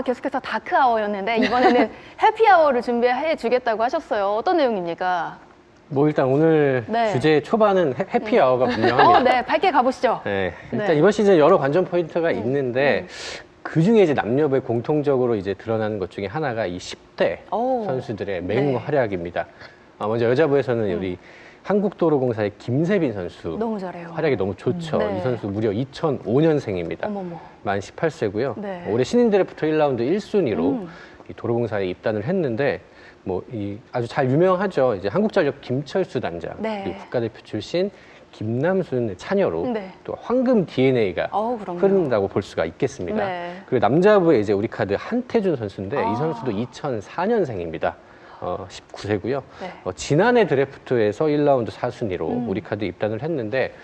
계속해서 다크아워였는데 이번에는 해피아워를 준비해 주겠다고 하셨어요. 어떤 내용입니까? 뭐 일단 오늘 네. 주제 초반은 해피아워가 분명합니다. 네, 밝게 가보시죠. 네, 일단 네. 이번 시즌 여러 관전 포인트가 있는데 그 중에 이제 남녀부에 공통적으로 이제 드러나는 것 중에 하나가 이 10대 오. 선수들의 네. 활약입니다. 먼저 여자부에서는 우리 한국도로공사의 김세빈 선수 너무 잘해요. 활약이 너무 좋죠. 네. 이 선수 무려 2005년생입니다. 어머머. 만 18세고요. 네. 올해 신인 드래프트 1라운드 1순위로 이 도로공사에 입단을 했는데 뭐 이 아주 잘 유명하죠. 이제 한국전력 김철수 단장, 네. 그리고 국가대표 출신 김남순의 차녀로 네. 또 황금 DNA가 그럼요. 흐른다고 볼 수가 있겠습니다. 네. 그리고 남자부에 이제 우리 카드 한태준 선수인데 아. 이 선수도 2004년생입니다. 19세고요. 네. 지난해 드래프트에서 1라운드 4순위로 우리 카드 입단을 했는데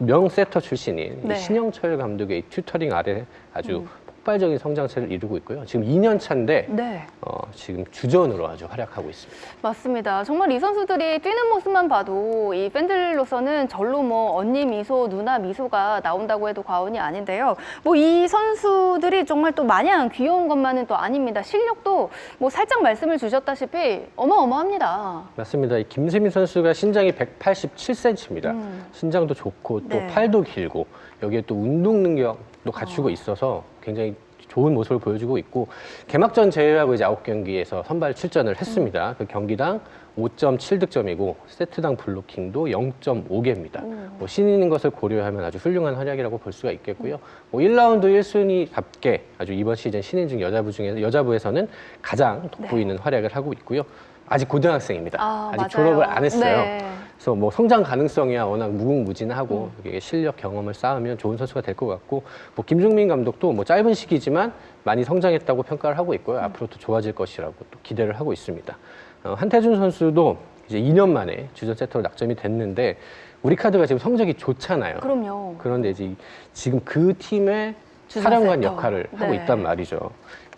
명세터 출신인 이 네. 신영철 감독의 튜터링 아래 아주 폭발적인 성장세를 이루고 있고요. 지금 2년 차인데 네. 지금 주전으로 아주 활약하고 있습니다. 맞습니다. 정말 이 선수들이 뛰는 모습만 봐도 이 팬들로서는 절로 뭐 언니 미소, 누나 미소가 나온다고 해도 과언이 아닌데요. 뭐 이 선수들이 정말 또 마냥 귀여운 것만은 또 아닙니다. 실력도 뭐 살짝 말씀을 주셨다시피 어마어마합니다. 맞습니다. 이 김세민 선수가 신장이 187cm입니다. 신장도 좋고 또 네. 팔도 길고 여기에 또 운동 능력도 갖추고 있어서 굉장히 좋은 모습을 보여주고 있고 개막전 제외하고 이제 9경기에서 선발 출전을 했습니다. 그 경기당 5.7득점이고 세트당 블로킹도 0.5개입니다. 뭐 신인인 것을 고려하면 아주 훌륭한 활약이라고 볼 수가 있겠고요. 뭐 1라운드 1순위답게 아주 이번 시즌 신인 중 여자부에서는 가장 돋보이는 활약을 하고 있고요. 아직 고등학생입니다. 아직 맞아요. 졸업을 안 했어요. 네. 그래서 뭐 성장 가능성이야 워낙 무궁무진하고 이게 실력 경험을 쌓으면 좋은 선수가 될 것 같고 뭐 김중민 감독도 뭐 짧은 시기지만 많이 성장했다고 평가를 하고 있고요. 앞으로 또 좋아질 것이라고 또 기대를 하고 있습니다. 한태준 선수도 이제 2년 만에 주전 세터로 낙점이 됐는데 우리 카드가 지금 성적이 좋잖아요. 그럼요. 그런데 이제 지금 그 팀의 주전 사령관 세터. 역할을 하고 네. 있단 말이죠.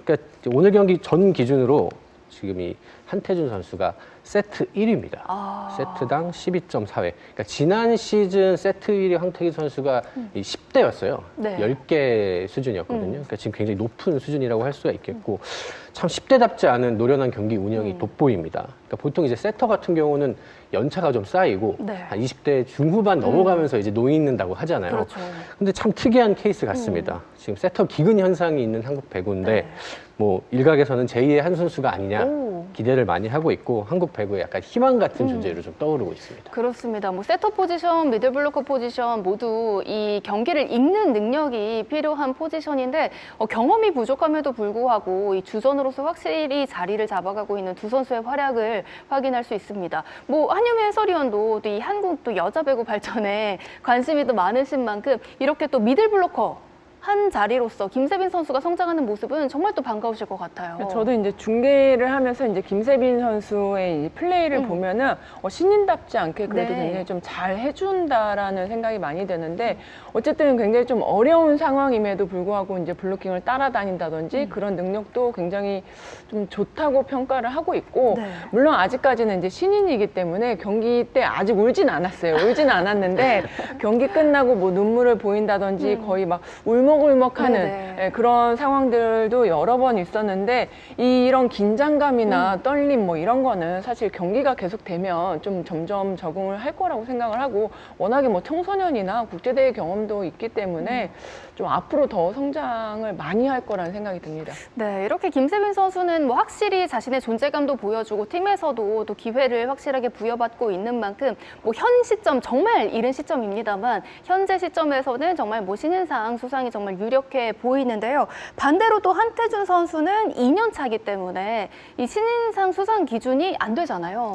그러니까 오늘 경기 전 기준으로 지금 이 한태준 선수가 세트 1위입니다. 세트당 12.4회. 그러니까 지난 시즌 세트 1위 황태기 선수가 이 10대였어요. 네. 10개 수준이었거든요. 그러니까 지금 굉장히 높은 수준이라고 할 수가 있겠고 참 10대답지 않은 노련한 경기 운영이 돋보입니다. 그러니까 보통 이제 세터 같은 경우는 연차가 좀 쌓이고 네. 한 20대 중후반 넘어가면서 이제 노인는다고 하잖아요. 그렇죠. 근데 참 특이한 케이스 같습니다. 지금 세터 기근 현상이 있는 한국 배구인데 네. 뭐 일각에서는 제2의 한순수가 아니냐 오. 기대를 많이 하고 있고 한국 배구의 약간 희망 같은 존재로 좀 떠오르고 있습니다. 그렇습니다. 뭐 세터 포지션, 미들블로커 포지션 모두 이 경기를 읽는 능력이 필요한 포지션인데 경험이 부족함에도 불구하고 이 주전으로서 확실히 자리를 잡아가고 있는 두 선수의 활약을 확인할 수 있습니다. 뭐 한유미 해설위원도 또 이 한국 또 여자 배구 발전에 관심이 또 많으신 만큼 이렇게 또 미들블로커 한 자리로서 김세빈 선수가 성장하는 모습은 정말 또 반가우실 것 같아요. 저도 이제 중계를 하면서 이제 김세빈 선수의 이 플레이를 보면은 신인답지 않게 그래도 네. 굉장히 좀 잘 해준다라는 생각이 많이 드는데 어쨌든 굉장히 좀 어려운 상황임에도 불구하고 이제 블로킹을 따라다닌다든지 그런 능력도 굉장히 좀 좋다고 평가를 하고 있고 네. 물론 아직까지는 이제 신인이기 때문에 경기 때 아직 울진 않았어요. 울진 않았는데 경기 끝나고 뭐 눈물을 보인다든지 거의 막 울먹울먹하는 네네. 예, 그런 상황들도 여러 번 있었는데 이런 긴장감이나 떨림 뭐 이런 거는 사실 경기가 계속되면 좀 점점 적응을 할 거라고 생각을 하고 워낙에 뭐 청소년이나 국제대회 경험도 있기 때문에 좀 앞으로 더 성장을 많이 할 거라는 생각이 듭니다. 네, 이렇게 김세빈 선수는 뭐 확실히 자신의 존재감도 보여주고 팀에서도 또 기회를 확실하게 부여받고 있는 만큼 뭐 현 시점 정말 이른 시점입니다만 현재 시점에서는 정말 뭐 신인상 수상이 정말 유력해 보이는데요. 반대로 또 한태준 선수는 2년 차이기 때문에 이 신인상 수상 기준이 안 되잖아요.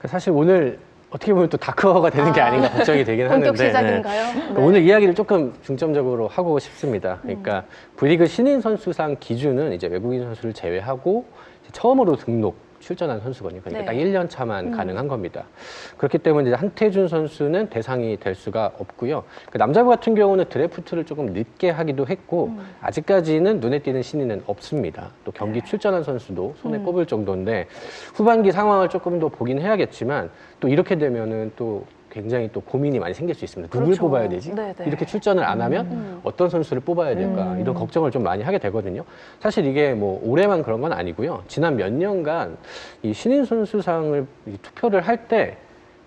사실 오늘 어떻게 보면 또 다크호가 되는 게 아닌가 걱정이 되긴 하는데 본격 시작인가요? 네. 오늘 이야기를 조금 중점적으로 하고 싶습니다. 그러니까 V리그 신인 선수상 기준은 이제 외국인 선수를 제외하고 처음으로 등록 출전한 선수거든요. 그러니까 네. 딱 1년 차만 가능한 겁니다. 그렇기 때문에 이제 한태준 선수는 대상이 될 수가 없고요. 그 남자부 같은 경우는 드래프트를 조금 늦게 하기도 했고 아직까지는 눈에 띄는 신인은 없습니다. 또 경기 출전한 선수도 손에 꼽을 정도인데 후반기 상황을 조금 더 보긴 해야겠지만 또 이렇게 되면은 또 굉장히 또 고민이 많이 생길 수 있습니다. 누굴 그렇죠. 뽑아야 되지? 네네. 이렇게 출전을 안 하면 어떤 선수를 뽑아야 될까? 이런 걱정을 좀 많이 하게 되거든요. 사실 이게 뭐 올해만 그런 건 아니고요. 지난 몇 년간 이 신인 선수상을 투표를 할 때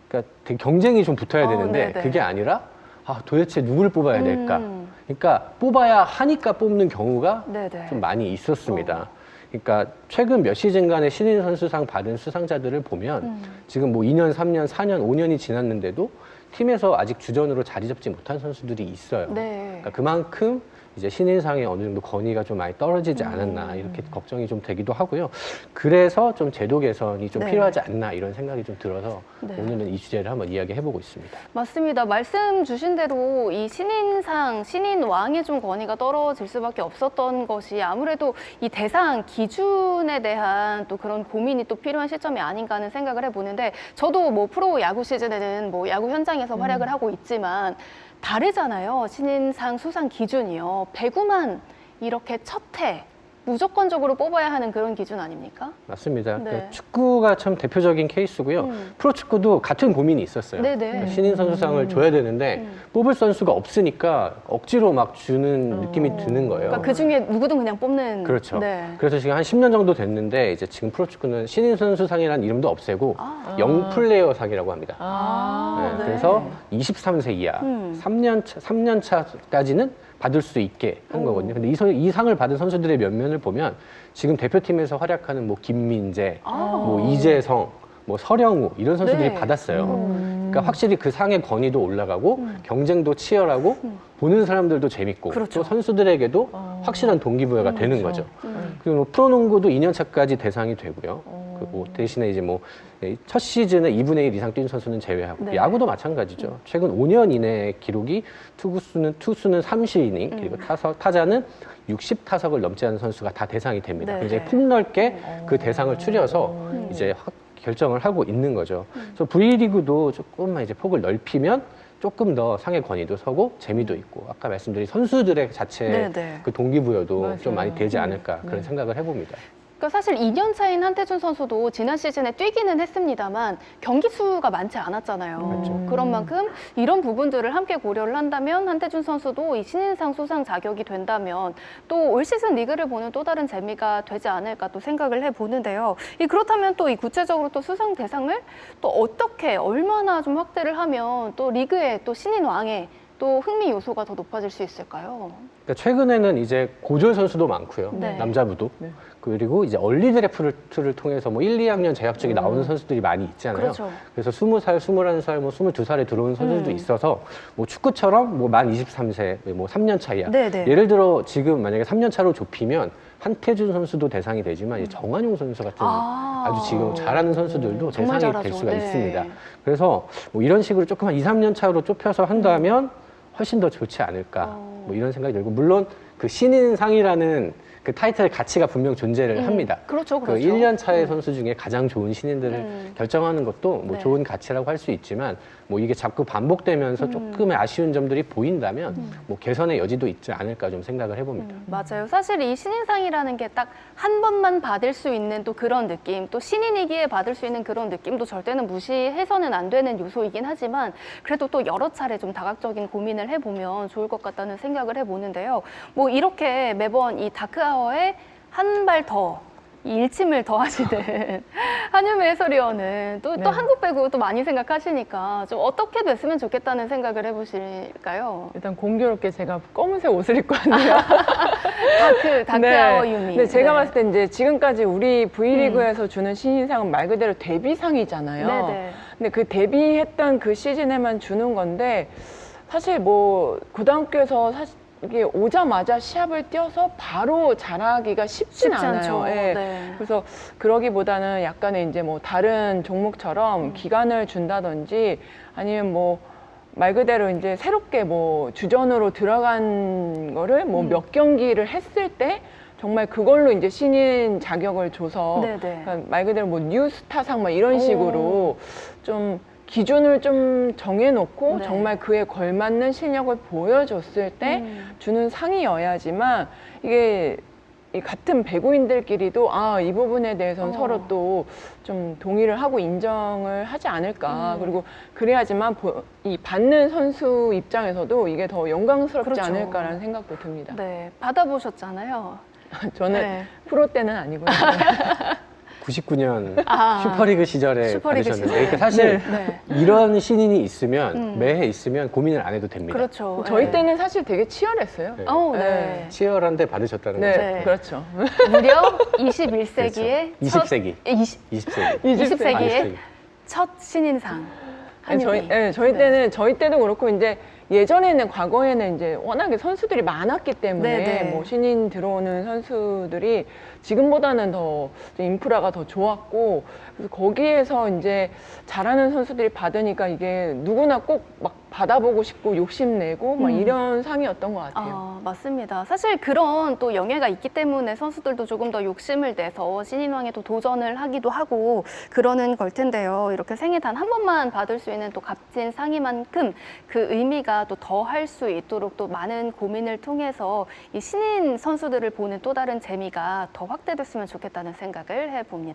그러니까 되게 경쟁이 좀 붙어야 되는데 네네. 그게 아니라 도대체 누굴 뽑아야 될까? 그러니까 뽑아야 하니까 뽑는 경우가 네네. 좀 많이 있었습니다. 그러니까 최근 몇 시즌간의 신인 선수상 받은 수상자들을 보면 지금 뭐 2년, 3년, 4년, 5년이 지났는데도 팀에서 아직 주전으로 자리 잡지 못한 선수들이 있어요. 네. 그러니까 그만큼 이제 신인상에 어느 정도 권위가 좀 많이 떨어지지 않았나 이렇게 걱정이 좀 되기도 하고요. 그래서 좀 제도 개선이 좀 네. 필요하지 않나 이런 생각이 좀 들어서 네. 오늘은 이 주제를 한번 이야기해보고 있습니다. 맞습니다. 말씀 주신 대로 이 신인상, 신인왕의 좀 권위가 떨어질 수밖에 없었던 것이 아무래도 이 대상 기준에 대한 또 그런 고민이 또 필요한 시점이 아닌가 하는 생각을 해보는데 저도 뭐 프로 야구 시즌에는 뭐 야구 현장에서 활약을 하고 있지만 다르잖아요. 신인상 수상 기준이요. 배구만 이렇게 첫해 무조건적으로 뽑아야 하는 그런 기준 아닙니까? 맞습니다. 네. 그러니까 축구가 참 대표적인 케이스고요. 프로축구도 같은 고민이 있었어요. 네네. 그러니까 신인 선수상을 줘야 되는데 뽑을 선수가 없으니까 억지로 막 주는 느낌이 드는 거예요. 그러니까 그 중에 누구든 그냥 뽑는. 그렇죠. 네. 그래서 지금 한 10년 정도 됐는데 이제 지금 프로축구는 신인 선수상이라는 이름도 없애고 영플레이어상이라고 합니다. 네, 네. 그래서 23세 이하, 3년 차까지는 받을 수 있게 한 거거든요. 근데 이 상을 받은 선수들의 면면을 보면 지금 대표팀에서 활약하는 뭐 김민재, 뭐 이재성, 뭐 서령우 이런 선수들이 네. 받았어요. 그러니까 확실히 그 상의 권위도 올라가고 경쟁도 치열하고 보는 사람들도 재밌고 그렇죠. 또 선수들에게도 확실한 동기부여가 되는 거죠. 그리고 뭐 프로농구도 2년 차까지 대상이 되고요. 그리고 대신에 이제 뭐 첫 시즌에 2분의 1 이상 뛴 선수는 제외하고 네. 야구도 마찬가지죠. 최근 5년 이내 기록이 투수는 3시이닝 그리고 타자는 60타석을 넘지 않은 선수가 다 대상이 됩니다. 네. 굉장히 폭넓게 그 대상을 추려서 이제 결정을 하고 있는 거죠. 그래서 V리그도 조금만 이제 폭을 넓히면 조금 더 상의 권위도 서고 재미도 있고 아까 말씀드린 선수들의 자체 네네. 그 동기부여도 맞아요. 좀 많이 되지 않을까 그런 생각을 해봅니다. 그러니까 사실 2년 차인 한태준 선수도 지난 시즌에 뛰기는 했습니다만 경기 수가 많지 않았잖아요. 그렇죠. 그런 만큼 이런 부분들을 함께 고려를 한다면 한태준 선수도 이 신인상 수상 자격이 된다면 또 올 시즌 리그를 보는 또 다른 재미가 되지 않을까 또 생각을 해보는데요. 그렇다면 또 이 구체적으로 또 수상 대상을 또 어떻게 얼마나 좀 확대를 하면 또 리그의 또 신인왕의 또 흥미 요소가 더 높아질 수 있을까요? 그러니까 최근에는 이제 고졸 선수도 많고요. 네. 남자부도. 네. 그리고 이제 얼리 드래프트를 통해서 뭐 1, 2학년 재학적이 나오는 선수들이 많이 있잖아요. 그렇죠. 그래서 20살, 21살, 뭐 22살에 들어오는 선수들도 있어서 뭐 축구처럼 뭐 만 23세, 뭐 3년 차이야. 네네. 예를 들어 지금 만약에 3년 차로 좁히면 한태준 선수도 대상이 되지만 이제 정한용 선수 같은 아주 지금 잘하는 선수들도 정말 대상이 잘하죠. 될 수가 네. 있습니다. 그래서 뭐 이런 식으로 조금 한 2, 3년 차로 좁혀서 한다면 훨씬 더 좋지 않을까 뭐 이런 생각이 들고 물론 그 신인상이라는 그 타이틀 가치가 분명 존재를 합니다. 그렇죠, 그 그렇죠. 1년 차의 선수 중에 가장 좋은 신인들을 결정하는 것도 뭐 네. 좋은 가치라고 할 수 있지만 뭐 이게 자꾸 반복되면서 조금의 아쉬운 점들이 보인다면 뭐 개선의 여지도 있지 않을까 좀 생각을 해봅니다. 맞아요. 사실 이 신인상이라는 게 딱 한 번만 받을 수 있는 또 그런 느낌, 또 신인이기에 받을 수 있는 그런 느낌도 절대는 무시해서는 안 되는 요소이긴 하지만 그래도 또 여러 차례 좀 다각적인 고민을 해보면 좋을 것 같다는 생각을 해보는데요. 뭐 이렇게 매번 이 다크아워에 한 발 더 이 일침을 더하시는 한유미 해설위원은 또 네. 한국 배구 또 많이 생각하시니까 좀 어떻게 됐으면 좋겠다는 생각을 해보실까요? 일단 공교롭게 제가 검은색 옷을 입고 왔네요. 다크아워 유미. 네, 제가 네. 봤을 때 이제 지금까지 우리 V리그에서 주는 신인상은 말 그대로 데뷔상이잖아요. 네네. 근데 그 데뷔했던 그 시즌에만 주는 건데 사실 뭐 고등학교에서 사실 이게 오자마자 시합을 뛰어서 바로 잘하기가 쉽진 쉽지 않아요. 않죠. 예. 네. 그래서 그러기보다는 약간의 이제 뭐 다른 종목처럼 기간을 준다든지 아니면 뭐 말 그대로 이제 새롭게 뭐 주전으로 들어간 거를 뭐 몇 경기를 했을 때 정말 그걸로 이제 신인 자격을 줘서 네네. 그러니까 말 그대로 뭐 뉴스타상 막 이런 식으로 좀 기준을 좀 정해놓고 네. 정말 그에 걸맞는 실력을 보여줬을 때 주는 상이어야지만 이게 이 같은 배구인들끼리도 이 부분에 대해서는 서로 또 좀 동의를 하고 인정을 하지 않을까. 그리고 그래야지만 이 받는 선수 입장에서도 이게 더 영광스럽지 그렇죠. 않을까라는 생각도 듭니다. 네, 받아보셨잖아요. 저는 네. 프로 때는 아니고요. 99년 아. 슈퍼리그 시절에 슈퍼리그 받으셨는데 시절에. 그러니까 사실 네. 이런 신인이 있으면 매해 있으면 고민을 안 해도 됩니다. 그렇죠. 저희 네. 때는 사실 되게 치열했어요. 네. 네. 치열한데 받으셨다는 네, 거죠. 네. 그렇죠. 무려 21세기의 그렇죠. 20세기. 20세기. 20세기의 첫 신인상. 한유미. 저희 때도 그렇고 이제 예전에는 과거에는 이제 워낙에 선수들이 많았기 때문에 네네. 뭐 신인 들어오는 선수들이 지금보다는 더 인프라가 더 좋았고 그래서 거기에서 이제 잘하는 선수들이 받으니까 이게 누구나 꼭 막 받아보고 싶고 욕심내고 막 이런 상이었던 것 같아요. 맞습니다. 사실 그런 또 영예가 있기 때문에 선수들도 조금 더 욕심을 내서 신인왕에도 도전을 하기도 하고 그러는 걸 텐데요. 이렇게 생애 단 한 번만 받을 수 있는 또 값진 상이만큼 그 의미가 또 더 할 수 있도록 또 많은 고민을 통해서 이 신인 선수들을 보는 또 다른 재미가 더 확대됐으면 좋겠다는 생각을 해봅니다.